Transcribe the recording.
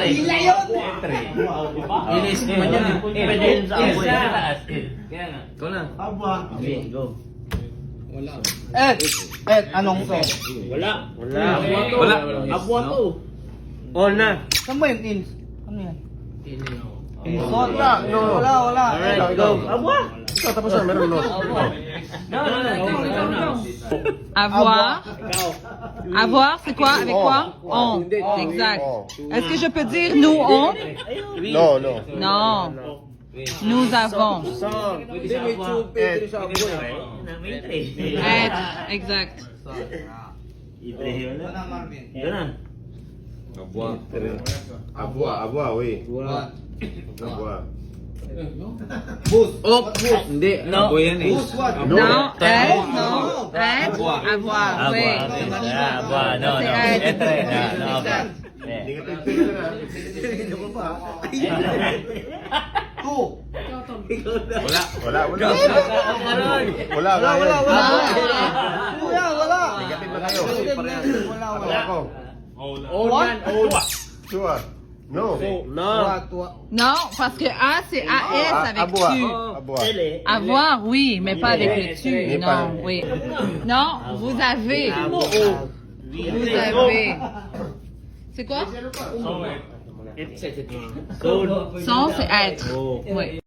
Ila yun! Inis naman yan. Pwede yun sa aboy. Kaya nga. Ikaw na. Abwa. Okay, go. Anong to? Wala. Wala. Abwa to. All na. Saan ba yung ins? Ano yan? Wala. No. Wala. Alright, go. Abwa. Ikaw, tapos na. Meron no. Avoir. Ikaw. Avoir, c'est quoi? Avec quoi? On. Exact. Est-ce que je peux dire nous on? No, no. Non. Nous avons. Pwede may chupi. May tray. Être. Exact. I-tray yun na. Yun na. Abwa, oui. Abwa. Hindi. No. Aboy yan eh. Non. Être. Non. Être. Avoir. Oui. Abwa. No, no. C'est être. Etre. No, abwa. Hindi ka tigil na. Hindi ko pa. Wala. Kuya, wala. Negative na kayo. Wala. Ako. What? Sure. No. Non, parce que A, c'est AS avec Abwa. tu. Abwa. Avoir, oui, mais pas avec le tu. Mais pas- Non, oui. Non, vous avez. Vous Vous avez. C'est quoi? Go. Sans, c'est être. Oh. Oui.